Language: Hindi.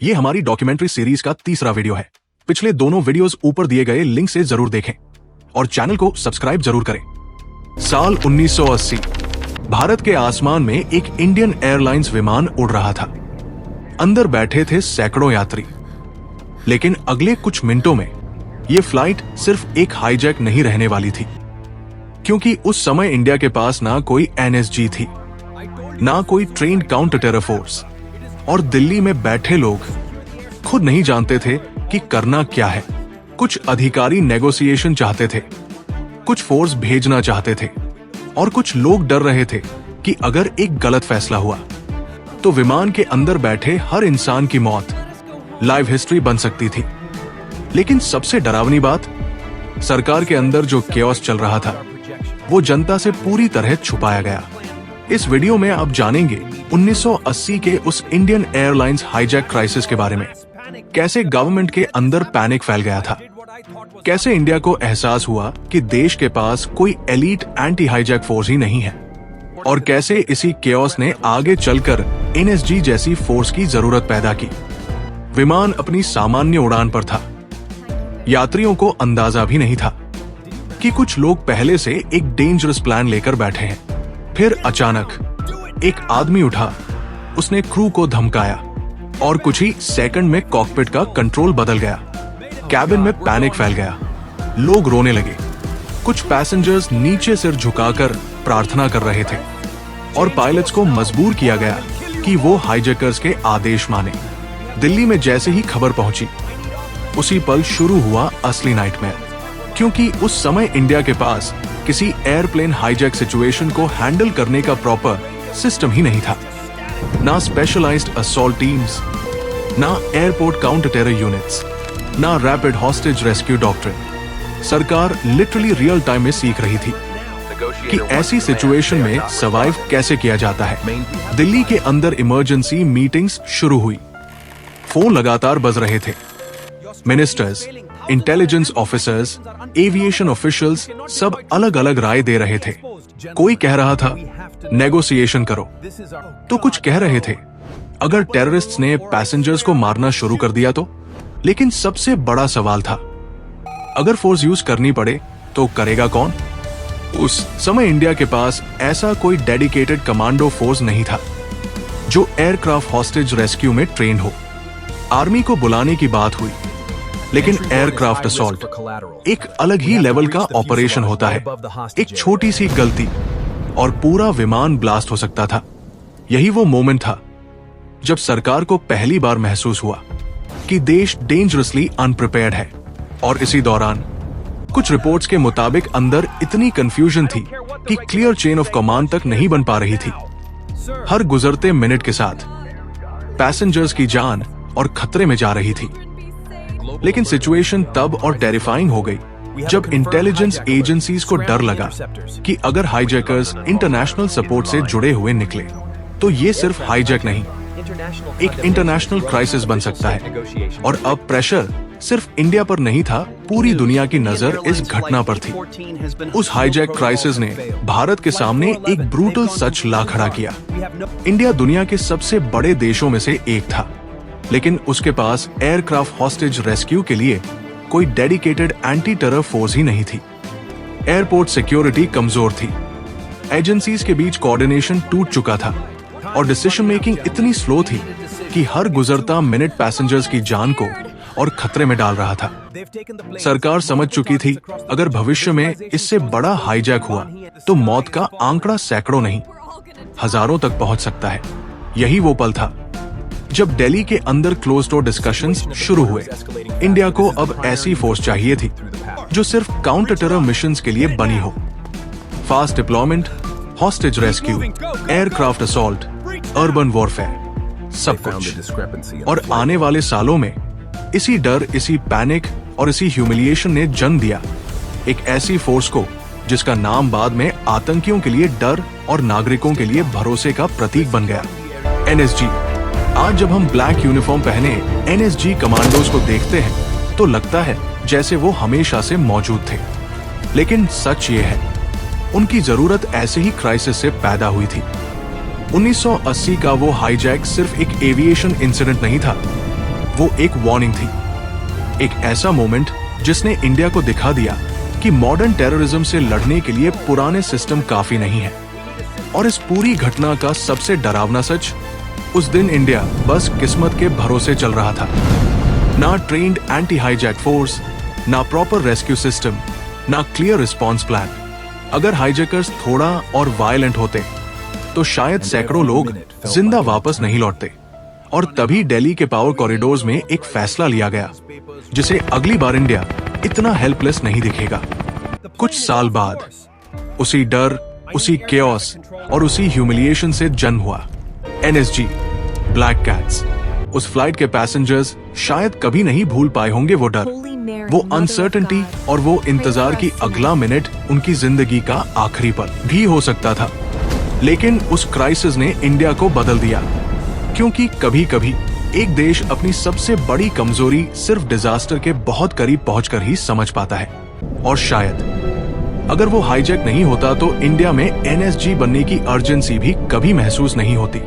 ये हमारी डॉक्यूमेंट्री सीरीज का तीसरा वीडियो है। पिछले दोनों वीडियोस ऊपर दिए गए लिंक से जरूर देखें और चैनल को सब्सक्राइब जरूर करें। साल 1980 भारत के आसमान में एक इंडियन एयरलाइंस विमान उड़ रहा था। अंदर बैठे थे सैकड़ों यात्री। लेकिन अगले कुछ मिनटों में यह फ्लाइट सिर्फ एक हाईजैक नहीं रहने वाली थी, क्योंकि उस समय इंडिया के पास ना कोई एनएसजी थी, ना कोई ट्रेन्ड काउंटर टेरर फोर्स, और दिल्ली में बैठे लोग खुद नहीं जानते थे कि करना क्या है। कुछ अधिकारी नेगोशिएशन चाहते थे, कुछ फोर्स भेजना चाहते थे, और कुछ लोग डर रहे थे कि अगर एक गलत फैसला हुआ तो विमान के अंदर बैठे हर इंसान की मौत लाइव हिस्ट्री बन सकती थी। लेकिन सबसे डरावनी बात, सरकार के अंदर जो केओस चल रहा था वो जनता से पूरी तरह छुपाया गया। इस वीडियो में आप जानेंगे 1980 के उस इंडियन एयरलाइंस हाईजैक क्राइसिस के बारे में। कैसे गवर्नमेंट के अंदर पैनिक फैल गया था, कैसे इंडिया को एहसास हुआ कि देश के पास कोई एलीट एंटी हाईजैक फोर्स ही नहीं है, और कैसे इसी केओस ने आगे चलकर एनएसजी जैसी फोर्स की जरूरत पैदा की। विमान अपनी सामान्य उड़ान पर था। यात्रियों को अंदाजा भी नहीं था कि कुछ लोग पहले से एक डेंजरस प्लान लेकर बैठे हैं। फिर अचानक एक आदमी उठा, उसने क्रू को धमकाया और कुछ ही सेकंड में कॉकपिट का कंट्रोल बदल गया। कैबिन में पैनिक फैल गया, लोग रोने लगे। कुछ पैसेंजर्स नीचे सिर झुकाकर प्रार्थना कर रहे थे, और पायलट्स को मजबूर किया गया कि वो हाईजैकर्स के आदेश माने। दिल्ली में जैसे ही खबर पहुंची, उसी पल शुरू हुआ असली नाइटमेयर, क्योंकि उस समय इंडिया के पास किसी एयरप्लेन हाईजैक सिचुएशन को हैंडल करने का प्रॉपर सिस्टम ही नहीं था। ना स्पेशलाइज्ड असॉल्ट टीम्स, ना एयरपोर्ट काउंटर टेरर यूनिट्स, ना रैपिड हॉस्टेज रेस्क्यू डॉक्ट्रिन। सरकार लिटरली रियल टाइम में सीख रही थी कि ऐसी सिचुएशन में सर्वाइव कैसे किया जाता है। दिल्ली के अंदर इमरजेंसी मीटिंग्स शुरू हुई। फोन लगातार बज रहे थे। Ministers, intelligence officers, aviation officials सब अलग अलग राय दे रहे थे। कोई कह रहा था नेगोशिएशन करो, तो कुछ कह रहे थे अगर टेररिस्ट्स ने पैसेंजर्स को मारना शुरू कर दिया तो। लेकिन सबसे बड़ा सवाल था, अगर फोर्स यूज करनी पड़े तो करेगा कौन? उस समय इंडिया के पास ऐसा कोई डेडिकेटेड कमांडो फोर्स नहीं था जो एयरक्राफ्ट हॉस्टेज रेस्क्यू में ट्रेन हो। आर्मी को बुलाने की बात हुई, लेकिन एयरक्राफ्ट असॉल्ट एक अलग ही लेवल का ऑपरेशन होता है। एक छोटी सी गलती और पूरा विमान ब्लास्ट हो सकता था। यही वो मोमेंट था जब सरकार को पहली बार महसूस हुआ कि देश डेंजरसली अनप्रिपेयर्ड है। और इसी दौरान कुछ रिपोर्ट्स के मुताबिक अंदर इतनी कंफ्यूजन थी कि क्लियर चेन ऑफ कमांड तक नहीं बन पा रही थी। हर गुजरते मिनट के साथ पैसेंजर्स की जान और खतरे में जा रही थी। लेकिन सिचुएशन तब और टेरिफाइंग हो गई जब इंटेलिजेंस एजेंसीज को डर लगा कि अगर हाईजैकर्स इंटरनेशनल सपोर्ट से जुड़े हुए निकले तो ये सिर्फ हाईजैक नहीं, एक इंटरनेशनल क्राइसिस बन सकता है। और अब प्रेशर सिर्फ इंडिया पर नहीं था, पूरी दुनिया की नजर इस घटना पर थी। उस हाईजैक क्राइसिस ने भारत के सामने एक ब्रूटल सच ला खड़ा किया। इंडिया दुनिया के सबसे बड़े देशों में से एक था, लेकिन उसके पास एयरक्राफ्ट हॉस्टेज रेस्क्यू के लिए कोई डेडिकेटेड एंटी टेरर फोर्स ही नहीं थी। एयरपोर्ट सिक्योरिटी कमजोर थी, एजेंसीज के बीच कोऑर्डिनेशन टूट चुका था, और डिसीजन मेकिंग इतनी स्लो थी कि हर गुजरता मिनट पैसेंजर्स की जान को और खतरे में डाल रहा था। सरकार समझ चुकी थी अगर भविष्य में इससे बड़ा हाईजैक हुआ तो मौत का आंकड़ा सैकड़ों नहीं, हजारों तक पहुंच सकता है। यही वो पल था जब दिल्ली के अंदर क्लोज डोर डिस्कशंस शुरू हुए। इंडिया को अब ऐसी फोर्स चाहिए थी जो सिर्फ काउंटर टेरर मिशंस के लिए बनी हो। Fast deployment, hostage rescue, aircraft assault, urban warfare, सब कुछ। और आने वाले सालों में इसी डर, इसी पैनिक और इसी ह्यूमिलिएशन ने जन्म दिया एक ऐसी फोर्स को जिसका नाम बाद में आतंकियों के लिए डर और नागरिकों के लिए भरोसे का प्रतीक बन गया, एनएसजी। आज जब हम ब्लैक यूनिफॉर्म पहने एनएसजी कमांडोज को देखते हैं तो लगता है जैसे वो हमेशा से मौजूद थे। लेकिन सच ये है, उनकी जरूरत ऐसे ही क्राइसिस से पैदा हुई थी। 1980 का वो हाईजैक सिर्फ एक एविएशन इंसिडेंट नहीं था, वो एक वार्निंग थी, एक ऐसा मोमेंट जिसने इंडिया को दिखा दिया कि मॉडर्न टेररिज्म से लड़ने के लिए पुराने सिस्टम काफी नहीं है। और इस पूरी घटना का सबसे डरावना सच, उस दिन इंडिया बस किस्मत के भरोसे चल रहा था। ना ट्रेन्ड एंटी हाईजैक फोर्स, ना प्रॉपर रेस्क्यू सिस्टम, ना क्लियर रिस्पॉन्स प्लान। अगर हाईजैकर्स थोड़ा और वायलेंट होते तो शायद सैकड़ों लोग जिंदा वापस नहीं लौटते। और तभी दिल्ली के पावर कॉरिडोर्स में एक फैसला लिया गया जिसे अगली बार इंडिया इतना हेल्पलेस नहीं दिखेगा। कुछ साल बाद उसी डर, उसी केओस और उसी ह्यूमिलिएशन से जन्म हुआ NSG ब्लैक कैट्स। उस फ्लाइट के पैसेंजर्स शायद कभी नहीं भूल पाए होंगे वो डर, वो अनसर्टेनिटी और वो इंतजार की अगला मिनट उनकी जिंदगी का आखिरी पल भी हो सकता था। लेकिन उस क्राइसिस ने इंडिया को बदल दिया, क्योंकि कभी कभी एक देश अपनी सबसे बड़ी कमजोरी सिर्फ डिजास्टर के बहुत करीब पहुंचकर ही समझ पाता है। और शायद अगर वो हाईजैक नहीं होता तो इंडिया में NSG बनने की अर्जेंसी भी कभी महसूस नहीं होती।